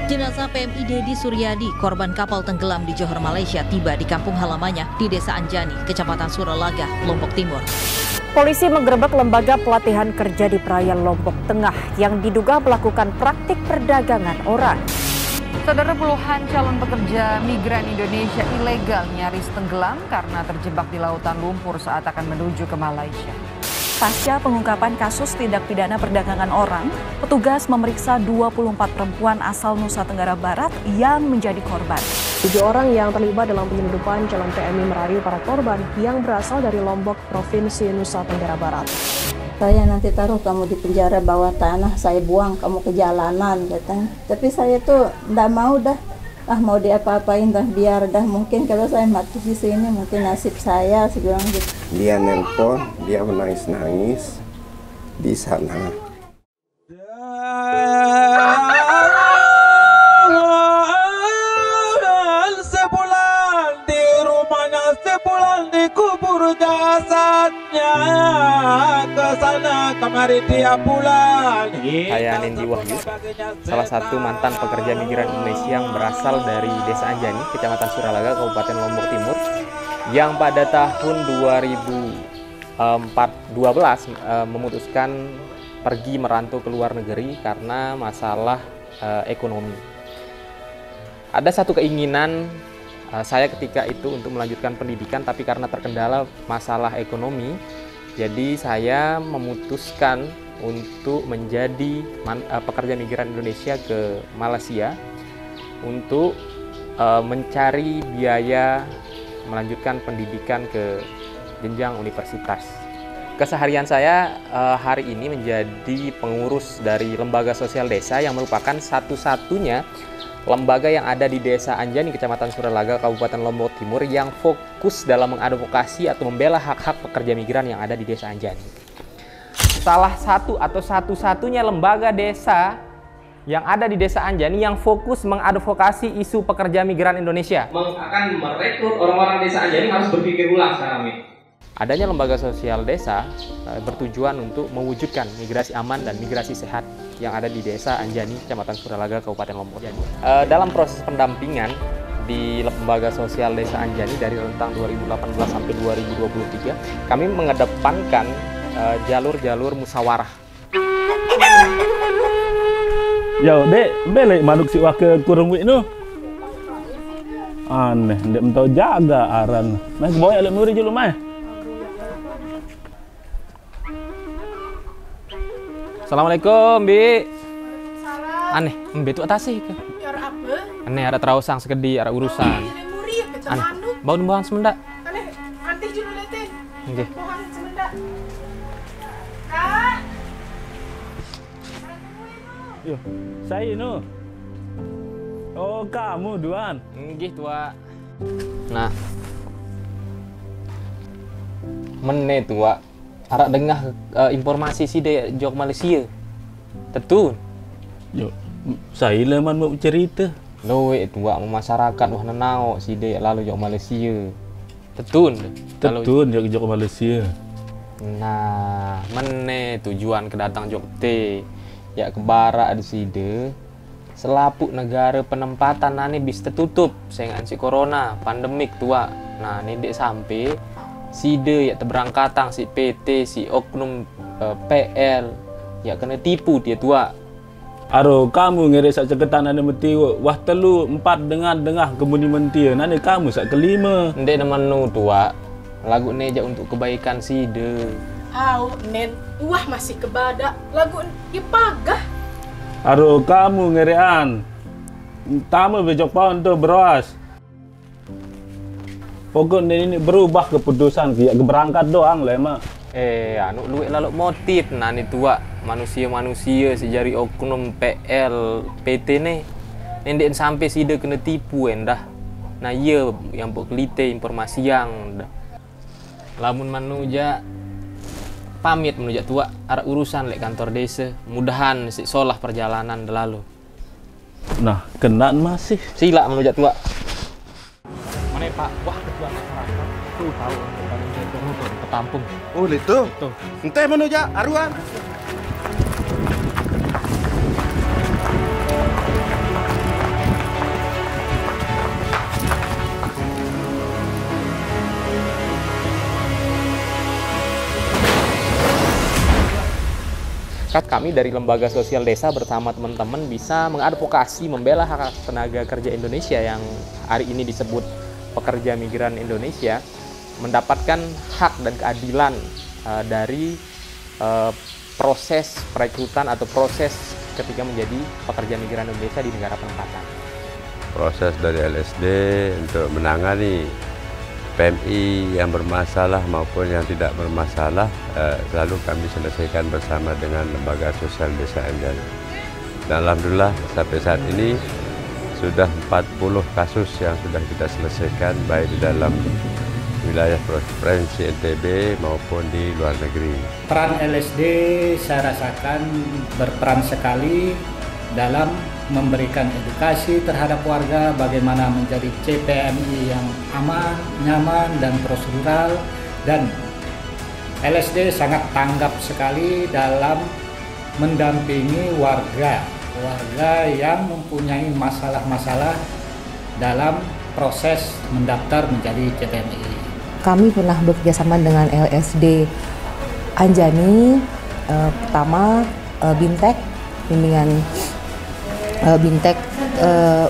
Jenazah PMI Dedi Suryadi, korban kapal tenggelam di Johor, Malaysia, tiba di kampung halamannya di Desa Anjani, Kecamatan Suralaga, Lombok Timur. Polisi menggerebek lembaga pelatihan kerja di perairan Lombok Tengah yang diduga melakukan praktik perdagangan orang. Saudara, puluhan calon pekerja migran Indonesia ilegal nyaris tenggelam karena terjebak di lautan lumpur saat akan menuju ke Malaysia. Pasca pengungkapan kasus tindak pidana perdagangan orang, petugas memeriksa 24 perempuan asal Nusa Tenggara Barat yang menjadi korban. 7 orang yang terlibat dalam penyeludupan calon PMI merayu para korban yang berasal dari Lombok, Provinsi Nusa Tenggara Barat. Saya nanti taruh kamu di penjara bawah tanah, saya buang kamu ke jalanan katanya. Tapi saya tuh nggak mau dah, mau diapa-apain dah, biar dah, mungkin kalau saya mati di sini mungkin nasib saya, bilang gitu. Dia nelpon, dia menangis-nangis di sana. Sebulan di rumahnya, sebulan dikubur jasadnya, ke sana kemari tiap bulan. Saya Nindi Wahyu, salah satu mantan pekerja migran Indonesia yang berasal dari Desa Anjani, Kecamatan Suralaga, Kabupaten Lombok Timur, yang pada tahun 2012 memutuskan pergi merantau ke luar negeri karena masalah ekonomi. Ada satu keinginan saya ketika itu untuk melanjutkan pendidikan, tapi karena terkendala masalah ekonomi, jadi saya memutuskan untuk menjadi pekerja migran Indonesia ke Malaysia untuk mencari biaya melanjutkan pendidikan ke jenjang universitas. Keseharian saya hari ini menjadi pengurus dari Lembaga Sosial Desa yang merupakan satu-satunya lembaga yang ada di Desa Anjani, Kecamatan Suralaga, Kabupaten Lombok Timur yang fokus dalam mengadvokasi atau membela hak-hak pekerja migran yang ada di Desa Anjani. Salah satu atau satu-satunya lembaga desa yang ada di Desa Anjani yang fokus mengadvokasi isu pekerja migran Indonesia. Akan merekrut orang-orang Desa Anjani harus berpikir ulang sekarang nih. Adanya lembaga sosial desa bertujuan untuk mewujudkan migrasi aman dan migrasi sehat yang ada di Desa Anjani, Kecamatan Suralaga, Kabupaten Lombok. Dalam proses pendampingan di lembaga sosial Desa Anjani dari rentang 2018 sampai 2023, kami mengedepankan jalur-jalur musyawarah. Yo, dek, balik manuk si wake kurung wik nu. Aneh, dek mentau jaga aran. Mai boy alek muri julu mai. Assalamualaikum, Bi. Salam. Aneh, Mbe tu atas sih. Ya apa? Aneh ada terausang segedi, ada urusan. Aneh, bau numbang semendak. Aneh, antih julu letin. Nggih. Pohon semendak. Kak. Yo, saya nu. Oh, kamu Duan. Nggih, tua. Nah. Mene tua. Arak dengar informasi si dia jok Malaysia. Tetun. Yo, saya leman mau cerita. Loe tua masyarakat wah nenau si dia lalu jok Malaysia. Tetun. Tetun jok Malaysia. Nah, mene tujuan kedatang jok te. Ya ke barat di sini, selaput negara penempatan nani bis tertutup sehingga si corona pandemik tua. Nah ini dek sampai side ya terberangkatang si PT si oknum PL ya kena tipu dia tua. Aro kamu ngere sak ceketan ane meti wah telu 4 dengar kemuni mentia nani kamu sak kelima. Ndek namanu tua. Lagu neja untuk kebaikan side. Nen, wah masih kebadak. Lagu dipagah. Aro kamu ngerean. Tamu bejok pohon tu beras. Pokoknya ini berubah keputusan kayak berangkat doang lah mak. Anu luwek lalu motif nani tua manusia-manusia sejari oknum PL PT nih. Nendek sampai sida kena tipu endah. Nah iya yang pok kelite informasi yang dah. Lamun manuja pamit menuju tua arah urusan lek kantor desa, mudahan si solah perjalanan lalu. Nah, kenaan masih. Sila menuju tua. Mana Pak? Wah, ketua masyarakat. Tuh tahu paling ketampung. Oh, itu. Tuh. Ente menuju aruan. masyarakat, kami dari Lembaga Sosial Desa bersama teman-teman bisa mengadvokasi, membela hak tenaga kerja Indonesia yang hari ini disebut pekerja migran Indonesia, mendapatkan hak dan keadilan dari proses perekrutan atau proses ketika menjadi pekerja migran Indonesia di negara penempatan. Proses dari LSD untuk menangani PMI yang bermasalah maupun yang tidak bermasalah selalu kami selesaikan bersama dengan Lembaga Sosial Desa Anjani. Dan alhamdulillah sampai saat ini sudah 40 kasus yang sudah kita selesaikan baik di dalam wilayah provinsi NTB maupun di luar negeri. Peran LSD saya rasakan berperan sekali dalam memberikan edukasi terhadap warga bagaimana menjadi CPMI yang aman, nyaman, dan prosedural, dan LSD sangat tanggap sekali dalam mendampingi warga yang mempunyai masalah-masalah dalam proses mendaftar menjadi CPMI. Kami pernah bekerjasama dengan LSD Anjani, pertama Bintek, bimbingan Bintek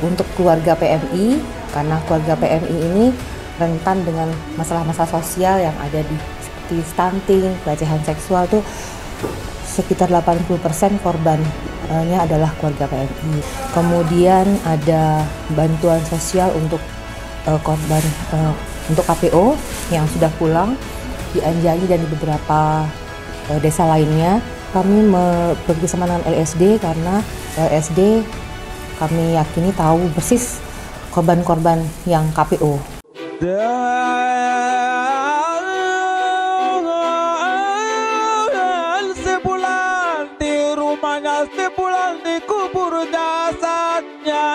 untuk keluarga PMI, karena keluarga PMI ini rentan dengan masalah-masalah sosial yang ada seperti stunting, pelecehan seksual tuh sekitar 80% korbannya adalah keluarga PMI. Kemudian ada bantuan sosial untuk korban untuk KPO yang sudah pulang di Anjani dan di beberapa desa lainnya. Kami bekerjasama dengan LSD karena LSD kami yakini tahu persis korban-korban yang KPO. Sebulan di rumahnya, sebulan dikubur jasadnya.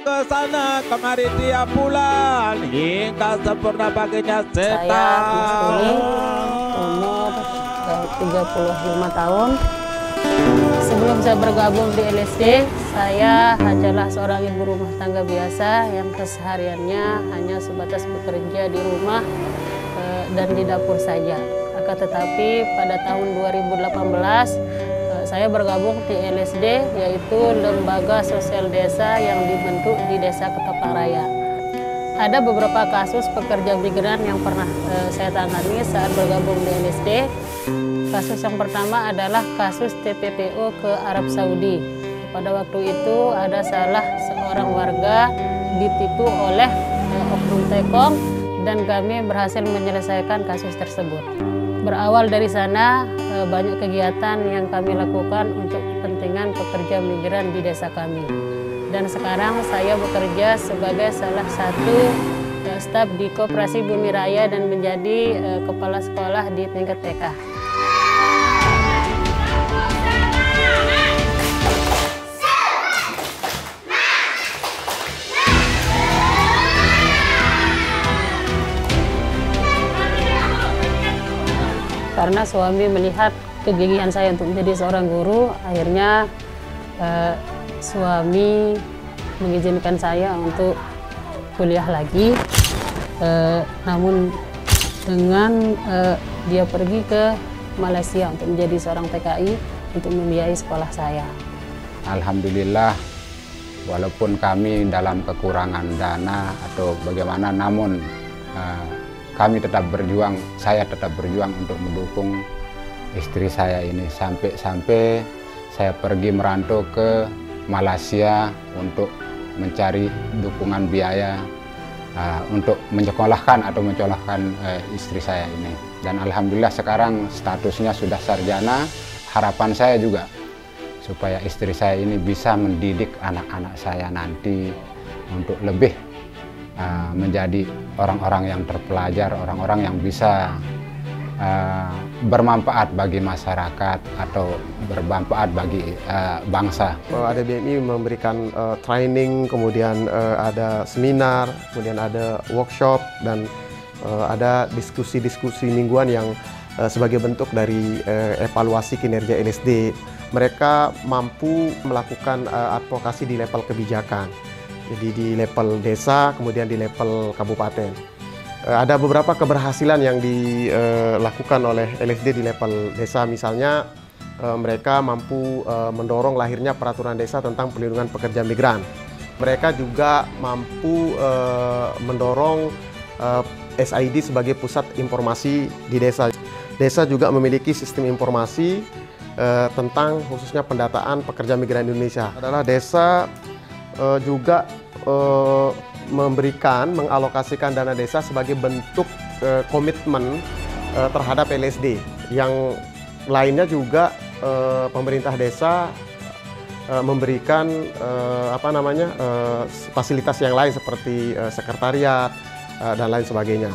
Kesana kemari tiap bulan hingga sempurna baginya setan. Saya umur 35 tahun. Sebelum saya bergabung di LSD, saya hanyalah seorang ibu rumah tangga biasa yang kesehariannya hanya sebatas bekerja di rumah dan di dapur saja. Akan tetapi pada tahun 2018 saya bergabung di LSD, yaitu Lembaga Sosial Desa yang dibentuk di Desa Ketapang Raya. Ada beberapa kasus pekerja migran yang pernah saya tangani saat bergabung di LSD. Kasus yang pertama adalah kasus TPPO ke Arab Saudi. Pada waktu itu ada salah seorang warga ditipu oleh oknum Tekong dan kami berhasil menyelesaikan kasus tersebut. Berawal dari sana banyak kegiatan yang kami lakukan untuk kepentingan pekerja migran di desa kami. Dan sekarang saya bekerja sebagai salah satu staf di Koperasi Bumi Raya dan menjadi kepala sekolah di tingkat TK. Karena suami melihat kegigihan saya untuk menjadi seorang guru, akhirnya suami mengizinkan saya untuk kuliah lagi. Namun dengan dia pergi ke Malaysia untuk menjadi seorang TKI untuk membiayai sekolah saya. Alhamdulillah, walaupun kami dalam kekurangan dana atau bagaimana, namun kami tetap berjuang, saya tetap berjuang untuk mendukung istri saya ini sampai saya pergi merantau ke Malaysia untuk mencari dukungan biaya untuk menyekolahkan istri saya ini. Dan alhamdulillah sekarang statusnya sudah sarjana. Harapan saya juga supaya istri saya ini bisa mendidik anak-anak saya nanti untuk lebih menjadi orang-orang yang terpelajar, orang-orang yang bisa bermanfaat bagi masyarakat atau bermanfaat bagi bangsa. ADBMI memberikan training, kemudian ada seminar, kemudian ada workshop, dan ada diskusi-diskusi mingguan yang sebagai bentuk dari evaluasi kinerja LSD. Mereka mampu melakukan advokasi di level kebijakan. Jadi di level desa, kemudian di level kabupaten. Ada beberapa keberhasilan yang dilakukan oleh LSD di level desa, misalnya mereka mampu mendorong lahirnya peraturan desa tentang perlindungan pekerja migran. Mereka juga mampu mendorong SID sebagai pusat informasi di desa. Desa juga memiliki sistem informasi tentang khususnya pendataan pekerja migran Indonesia. Adalah desa juga mengalokasikan dana desa sebagai bentuk komitmen terhadap LSD. Yang lainnya juga pemerintah desa memberikan fasilitas yang lain seperti sekretariat dan lain sebagainya.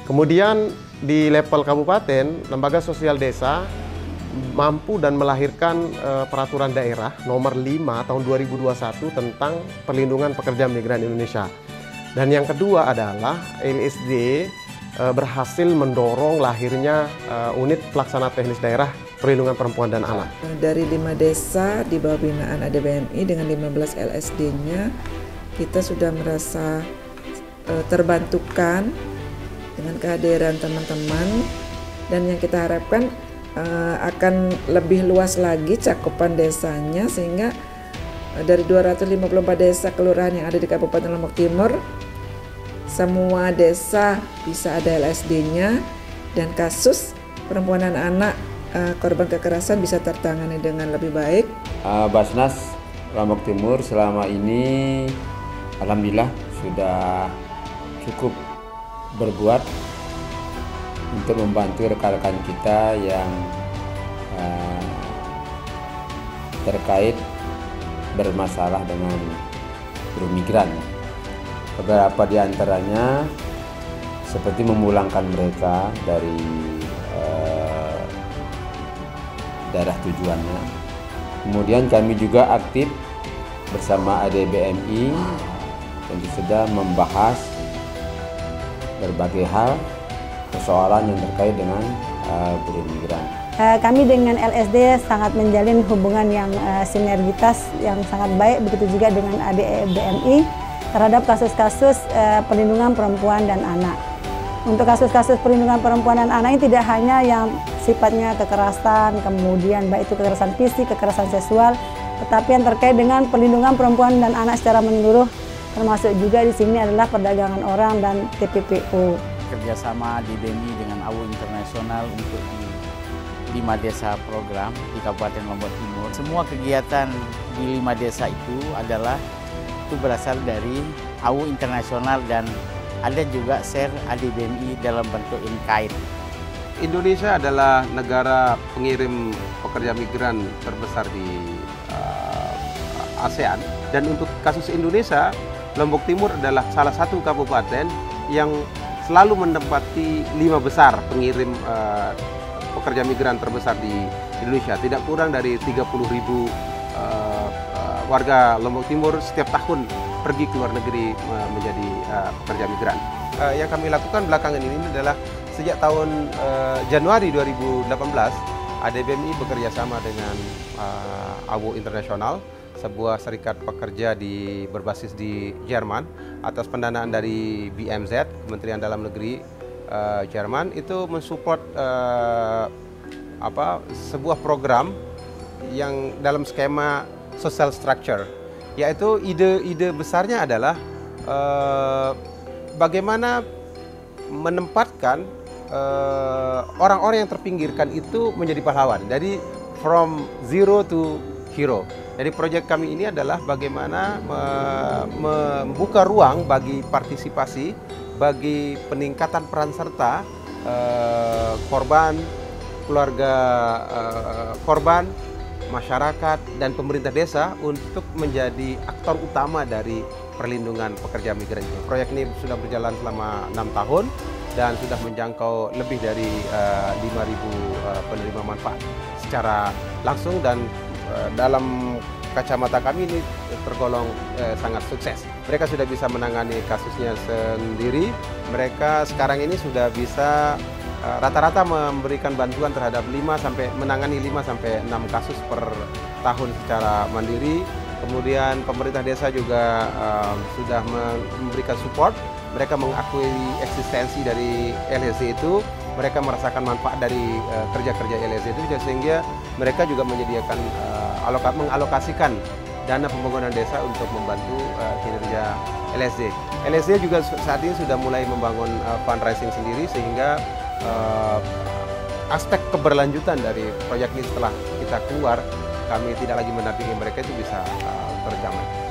Kemudian di level kabupaten, lembaga sosial desa mampu dan melahirkan peraturan daerah nomor 5 tahun 2021 tentang perlindungan pekerja migran Indonesia. Dan yang kedua adalah LSD berhasil mendorong lahirnya unit pelaksana teknis daerah perlindungan perempuan dan anak. Dari 5 desa di bawah binaan ADBMI dengan 15 LSD-nya, kita sudah merasa terbantukan dengan kehadiran teman-teman, dan yang kita harapkan akan lebih luas lagi cakupan desanya, sehingga dari 254 desa kelurahan yang ada di Kabupaten Lombok Timur, semua desa bisa ada LSD-nya, dan kasus perempuan dan anak korban kekerasan bisa tertangani dengan lebih baik. Basnas Lombok Timur selama ini alhamdulillah sudah cukup berbuat untuk membantu rekan-rekan kita yang terkait bermasalah dengan buruh migran. Beberapa di antaranya seperti memulangkan mereka dari daerah tujuannya. Kemudian kami juga aktif bersama ADBMI tentu sudah membahas berbagai hal persoalan yang terkait dengan buruh migran. Kami dengan LSD sangat menjalin hubungan yang sinergitas yang sangat baik, begitu juga dengan ADBMI terhadap kasus-kasus perlindungan perempuan dan anak. Untuk kasus-kasus perlindungan perempuan dan anak ini tidak hanya yang sifatnya kekerasan, kemudian baik itu kekerasan fisik, kekerasan seksual, tetapi yang terkait dengan perlindungan perempuan dan anak secara menyeluruh, termasuk juga di sini adalah perdagangan orang dan TPPO. Kerjasama di BMI dengan AWU Internasional untuk di 5 desa program di Kabupaten Lombok Timur. Semua kegiatan di 5 desa itu berasal dari AWU Internasional, dan ada juga share ADBMI dalam bentuk in-kind. Indonesia adalah negara pengirim pekerja migran terbesar di ASEAN, dan untuk kasus Indonesia, Lombok Timur adalah salah satu kabupaten yang selalu menempati 5 besar pengirim pekerja migran terbesar di Indonesia. Tidak kurang dari 30.000 warga Lombok Timur setiap tahun pergi ke luar negeri menjadi pekerja migran. Yang kami lakukan belakangan ini adalah sejak tahun Januari 2018, ADBMI bekerja sama dengan AWU Internasional, sebuah serikat pekerja berbasis di Jerman, atas pendanaan dari BMZ, Kementerian Dalam Negeri Jerman, itu mensupport sebuah program yang dalam skema social structure, yaitu ide besarnya adalah bagaimana menempatkan orang-orang yang terpinggirkan itu menjadi pahlawan, jadi from zero to hero. Jadi proyek kami ini adalah bagaimana membuka ruang bagi partisipasi, bagi peningkatan peran serta korban, keluarga korban, masyarakat, dan pemerintah desa untuk menjadi aktor utama dari perlindungan pekerja migran. Proyek ini sudah berjalan selama 6 tahun dan sudah menjangkau lebih dari 5.000 penerima manfaat secara langsung, dan dalam kacamata kami ini tergolong sangat sukses. Mereka sudah bisa menangani kasusnya sendiri. Mereka sekarang ini sudah bisa rata-rata memberikan bantuan terhadap menangani 5 sampai 6 kasus per tahun secara mandiri. Kemudian pemerintah desa juga sudah memberikan support. Mereka mengakui eksistensi dari LSD itu, mereka merasakan manfaat dari kerja-kerja LSD itu, sehingga mereka juga menyediakan mengalokasikan dana pembangunan desa untuk membantu kinerja LSD. LSD juga saat ini sudah mulai membangun fundraising sendiri, sehingga aspek keberlanjutan dari proyek ini setelah kita keluar, kami tidak lagi mendampingi mereka, itu bisa terjamin.